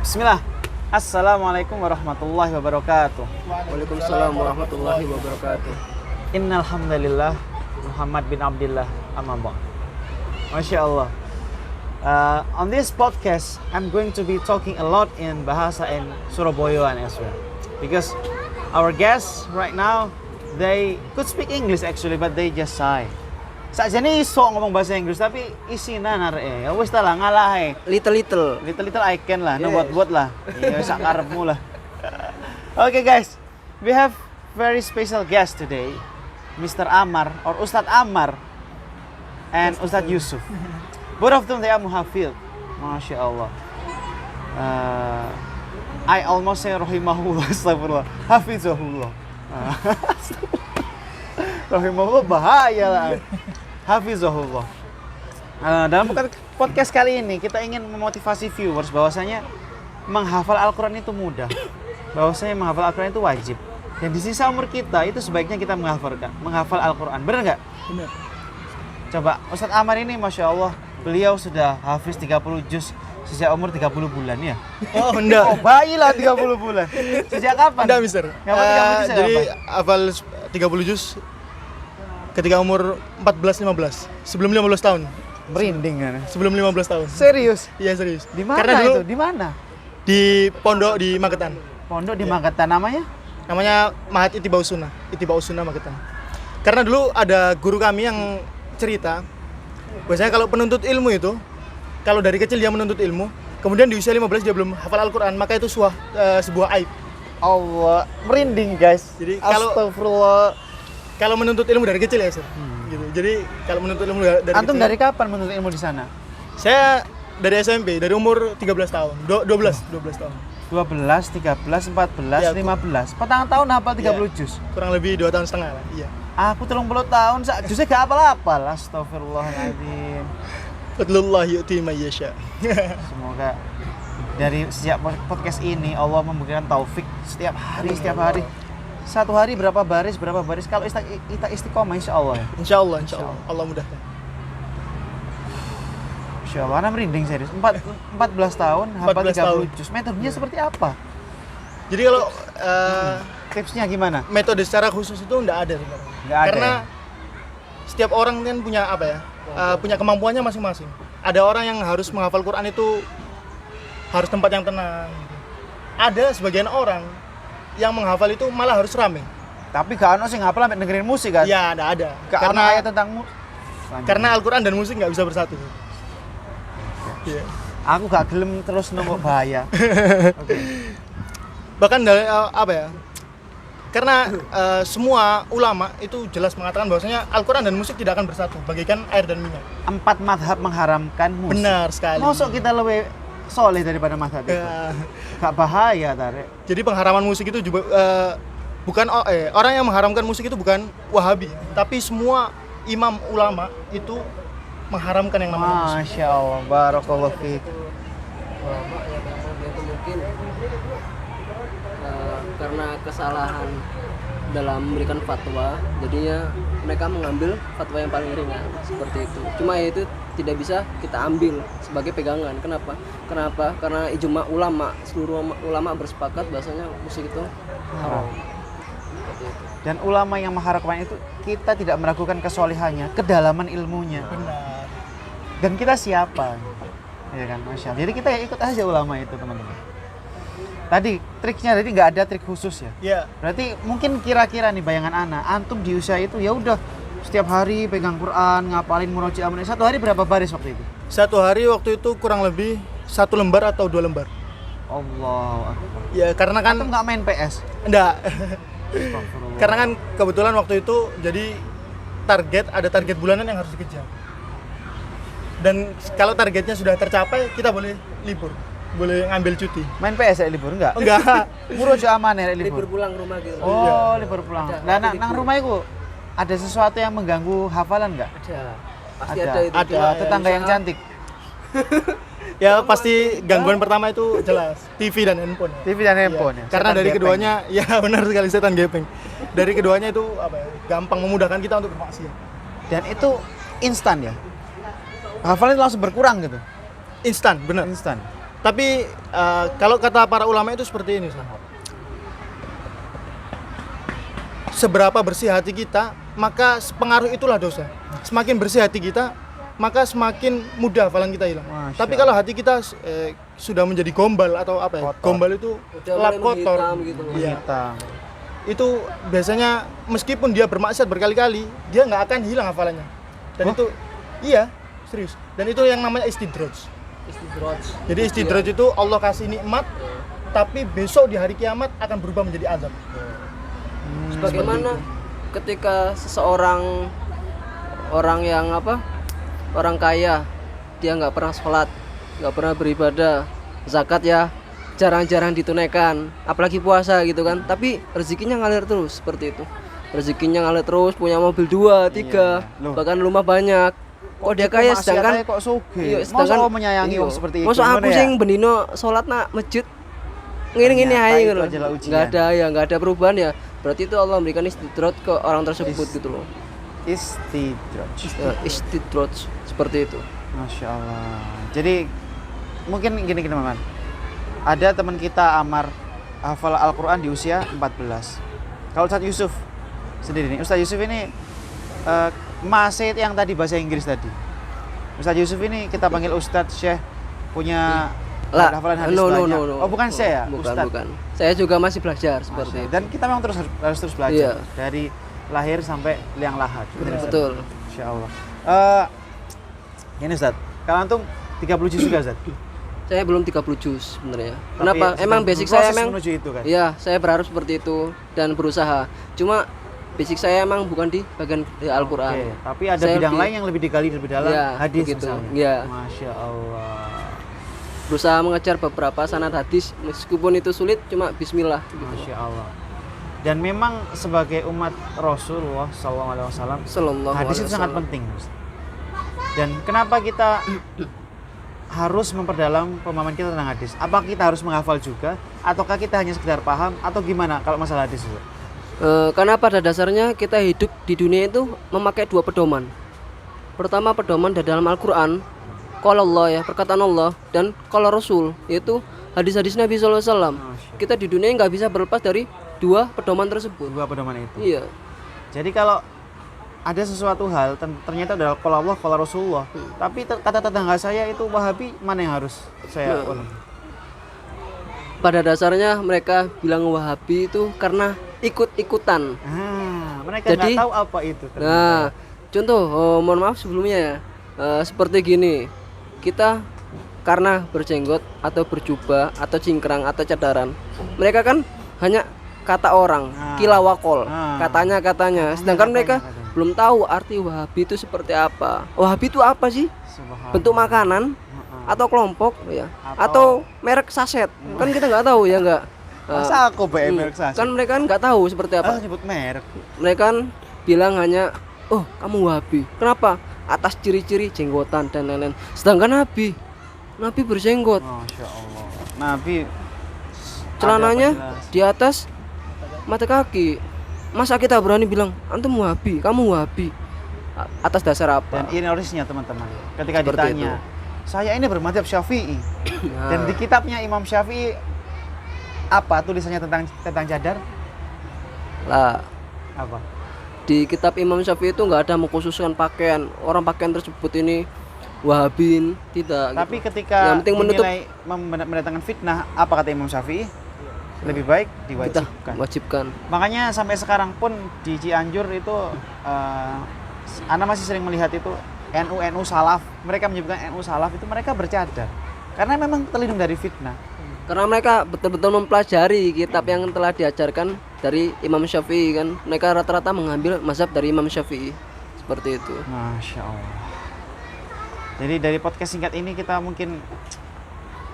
Bismillah. Assalamualaikum warahmatullahi wabarakatuh. Waalaikumsalam warahmatullahi wabarakatuh. Innal hamdalillah Muhammad bin Abdullah amma ba'd. Masya Allah. On this podcast, I'm going to be talking a lot in bahasa and Surabayaan as well, because our guests right now they could speak English actually, but they just shy. Sakjane iso ngomong bahasa Inggris tapi isina narek ya wis ta lah ngalah Little. little I can lah, no Yes. buat lah. Ya sak karepmu lah. Okay guys, we have very special guest today, Mr. Ammar or Ustadz Ammar and Ustadz Yusuf. Both of them they are muhafidh. Masya Allah. I almost say rahimahullah, astagfirullah. Hafizahullah. Rahimahullah bahaya lah. Hafizahullah. Dalam podcast kali ini kita ingin memotivasi viewers bahwasanya menghafal Al-Quran itu mudah. Bahwasanya menghafal Al-Quran itu wajib. Dan di sisa umur kita itu sebaiknya kita menghafal Al-Quran. Benar nggak? Benar. Coba Ustadz Ammar ini Masya Allah, beliau sudah hafiz 30 juz sejak umur 30 bulan ya? Oh, enggak. Oh, bayi lah 30 bulan. Sejak kapan? Enggak, Mister. Kapan 30 juz Jadi kapan? hafal 30 juz ketika umur 14-15. Sebelum 15 tahun. Merinding kan? Sebelum 15 tahun. Serius? Iya, serius. Di mana Karena dulu itu? Di mana? di pondok di Magetan. Pondok di Magetan namanya? Namanya Mahat Itibau Sunnah Magetan. Karena dulu ada guru kami yang cerita biasanya kalau penuntut ilmu itu kalau dari kecil dia menuntut ilmu, kemudian di usia 15 dia belum hafal Al-Quran, maka itu sebuah aib. Allah, merinding guys. Jadi kalau menuntut ilmu dari kecil ya, Sir. Gitu. Jadi kalau menuntut ilmu dari Antum kecil, dari kapan menuntut ilmu di sana? saya dari SMP, dari umur 13 tahun. 12 tahun. 12, 13, 14, Ya, 15. Petang tahun hafal 30 Iya. juz. Kurang lebih 2 tahun setengah lah. Iya. Aku 30 tahun sak juznya gak hafal-hafal. Astagfirullahaladzim. Fadlullah yu'ti may yasha. Semoga dari sejak podcast ini Allah memberikan taufik setiap hari. Satu hari berapa baris kalau kita istiqomah insyaallah ya. Insyaallah. Allah mudahkan. Insyaallah, ana merinding serius. 14 tahun hafal 14 tahun. 30 juz. Metodenya seperti apa? Jadi kalau Tipsnya gimana? metode secara khusus itu enggak ada sebenarnya. Nggak ada Karena ya? setiap orang kan punya apa ya? Punya kemampuannya masing-masing. Ada orang yang harus menghafal Quran itu harus tempat yang tenang. Ada sebagian orang yang menghafal itu malah harus rame. Tapi gak ono sing hafal sampai dengerin musik kan? Ya, ada. Gak ono ayat tentang Karena Al-Quran dan musik nggak bisa bersatu. Iya. aku gak gelem terus nunggu bahaya. Oke. Bahkan dari apa ya? Karena semua ulama itu jelas mengatakan bahwasanya Al-Quran dan musik tidak akan bersatu, bagaikan air dan minyak. 4 madhab mengharamkan musik. Benar sekali. Masuk kita lebih soleh daripada madhab itu. Ya. Gak bahaya tarik. Jadi pengharaman musik itu juga bukan orang yang mengharamkan musik itu bukan Wahabi, tapi semua imam ulama itu mengharamkan yang namanya musik. Masya Allah, barakallahu fiik. Ulama yang memang dia itu mungkin karena kesalahan dalam memberikan fatwa, jadinya mereka mengambil fatwa yang paling ringan seperti itu. Cuma itu tidak bisa kita ambil sebagai pegangan. Kenapa? Karena ijma ulama, seluruh ulama bersepakat bahasanya musik itu haram. Seperti itu. Dan ulama yang mengharamkan itu kita tidak meragukan kesolehannya, kedalaman ilmunya. Benar. Dan kita siapa? Ya kan, Masya Allah. Jadi kita ya ikut aja ulama itu teman-teman. Tadi triknya tadi nggak ada trik khusus ya. Ya, Berarti mungkin kira-kira nih bayangan anak, antum di usia itu ya udah setiap hari pegang Quran, ngapalin murojaah. Satu hari berapa baris waktu itu? satu hari waktu itu kurang lebih 1 lembar atau 2 lembar. Allahu Akbar. Ya, karena kan Antum nggak main PS? enggak. Astagfirullah. Karena kan kebetulan waktu itu jadi ada target bulanan yang harus dikejar. Dan kalau targetnya sudah tercapai, kita boleh libur, boleh ngambil cuti. Main PS ya libur enggak? Enggak. Murojaah mana ya Libur libur? pulang rumah gitu. Oh, libur pulang. Ada, Dan pasti nang libur. rumah itu ada sesuatu yang mengganggu hafalan enggak? Ada. Pasti ada itu. Ada. Cuma Tetangga yang usaha- cantik. Ya pasti gangguan pertama itu jelas TV dan handphone. TV dan Iya. handphone ya. Karena Setan dari gepeng. keduanya, ya benar sekali setan gepeng. Dari keduanya itu apa ya? Gampang memudahkan kita untuk bermaksiat. Dan itu instan ya. Hafalan itu langsung berkurang gitu. Instan, benar. Instan. Tapi kalau kata para ulama itu seperti ini, Ustaz. Seberapa bersih hati kita, maka pengaruh itulah dosa. Semakin bersih hati kita, maka semakin mudah hafalan kita hilang. Masya Tapi kalau hati kita sudah menjadi gombal atau apa ya? Kotor. Gombal itu Udah lap mulai kotor. menghitam gitu loh. Iya. Hitam. Itu biasanya meskipun dia bermaksiat berkali-kali, dia nggak akan hilang hafalannya. Dan itu iya, serius. Dan itu yang namanya istidraj. Istidraj. Jadi istidraj itu Allah kasih nikmat, tapi besok di hari kiamat akan berubah menjadi azab. Bagaimana ketika seseorang orang yang orang kaya, dia nggak pernah sholat, nggak pernah beribadah, zakat ya jarang-jarang ditunaikan, apalagi puasa gitu kan, tapi rezekinya ngalir terus seperti itu. Rezekinya ngalir terus, punya mobil 2, 3, Loh. bahkan rumah banyak. Kok dia kaya sedangkan kok sugih. iya, Masa Allah menyayangi wong seperti itu. Masa aku Gimana ya? sing bendino sholat nak masjid ngene-ngene Ternyata aja itu gitu loh. adalah ujian. Nggak ada perubahan ya. Berarti itu Allah memberikan istidraj ke orang tersebut gitu loh. Istidraj. Ya, istidraj seperti itu. Masya Allah. Jadi mungkin gini teman-teman. Ada teman kita Amar hafal Al-Quran di usia 14. Kalau Ustadz Yusuf sendiri nih, Ustadz Yusuf ini Masih yang tadi bahasa Inggris tadi. Ustadz Yusuf ini kita panggil Ustadz Syekh, punya Lah, hafalan hadis no. banyak. Oh bukan Syekh ya? Bukan. Saya juga masih belajar seperti itu. Dan kita memang harus terus belajar Iya. dari lahir sampai liang lahat. Bener, Ustadz? Betul. Insya Allah. Ini Ustadz, kalau antum 30 juz juga Ustadz? Saya belum 30 juz sebenarnya. Tapi Kenapa? sedang Emang basic saya berproses emang menuju itu kan? Iya, saya berharap seperti itu dan berusaha. Cuma basic saya emang bukan di bagian Al-Qur'an. Oke, tapi ada Saya bidang lebih- lain yang lebih digali lebih dalam, Iya, hadis begitu. misalnya. Iya. Masya Allah. Berusaha mengejar beberapa sanad hadis meskipun itu sulit, cuma bismillah gitu. Masya Allah. Dan memang sebagai umat Rasulullah SAW, Sallallahu hadis alaihi itu sangat wasallam. penting. Dan kenapa kita harus memperdalam pemahaman kita tentang hadis? Apakah kita harus menghafal juga, ataukah kita hanya sekedar paham, atau gimana kalau masalah hadis itu? Karena pada dasarnya kita hidup di dunia itu memakai dua pedoman. Pertama pedoman dari dalam Al-Qur'an, qala Allah ya, perkataan Allah, dan qala Rasul, yaitu hadis-hadis Nabi SAW. Kita di dunia nggak bisa berlepas dari dua pedoman tersebut. Dua pedoman itu. Iya. Jadi kalau ada sesuatu hal ternyata adalah qala Allah, qala Rasulullah, tapi kata tetangga saya itu Wahabi, mana yang harus saya Pada dasarnya mereka bilang Wahabi itu karena ikut-ikutan. mereka Jadi- nggak tahu apa itu. ternyata. Nah, contoh, mohon maaf sebelumnya ya, seperti gini, kita karena berjenggot atau berjubah atau cingkrang atau cadaran, mereka kan hanya kata orang, Nah. kilawakol, Nah. katanya, sedangkan mereka katanya. belum tahu arti Wahabi itu seperti apa. Wahabi itu apa sih? Subhanallah. Bentuk makanan atau kelompok ya, Atau- atau merek saset, kan kita nggak tahu ya nggak. Masa aku BMR saja? Kan mereka kan nggak tahu seperti apa. Nyebut merek. Mereka kan bilang hanya, oh kamu Wahabi. Kenapa? Atas ciri-ciri jenggotan dan lain-lain. Sedangkan Nabi berjenggot, Masya Allah. Nabi celananya ada apa jelas? di atas mata kaki. Masa kita berani bilang antum Wahabi, kamu Wahabi? Atas dasar apa? Dan ironisnya teman-teman, ketika Seperti ditanya, saya ini bermadzhab Syafi'i, dan Nah, di kitabnya Imam Syafi'i apa tulisannya tentang cadar? lah, Apa? di kitab Imam Syafi'i itu nggak ada mengkhususkan pakaian. Orang pakaian tersebut ini Wahabin, tidak. Tapi gitu. ketika Yang penting menutup- dinilai mendatangkan fitnah, apa kata Imam Syafi'i? Lebih baik Kita diwajibkan. wajibkan. Makanya sampai sekarang pun di Cianjur itu Ana masih sering melihat itu NU Salaf. Mereka menyebutkan NU Salaf itu mereka bercadar karena memang terlindung dari fitnah. Karena mereka betul-betul mempelajari kitab yang telah diajarkan dari Imam Syafi'i kan. Mereka rata-rata mengambil mazhab dari Imam Syafi'i. Seperti itu. Masya Allah. Jadi dari podcast singkat ini kita mungkin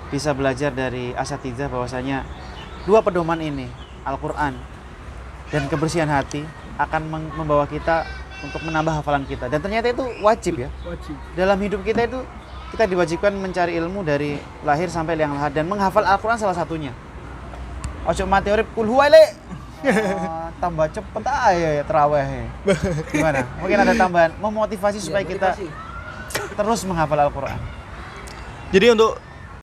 bisa belajar dari asatidzah bahwasanya dua pedoman ini, Al-Quran dan kebersihan hati, akan membawa kita untuk menambah hafalan kita. Dan ternyata itu wajib ya. Wajib. Dalam hidup kita itu kita diwajibkan mencari ilmu dari lahir sampai liang lahat, dan menghafal Al-Quran salah satunya. Ojo mati urip kul huwa le. Tambah cepet aja ya terawih. Gimana? Mungkin ada tambahan memotivasi supaya kita Motivasi. terus menghafal Al-Quran. Jadi untuk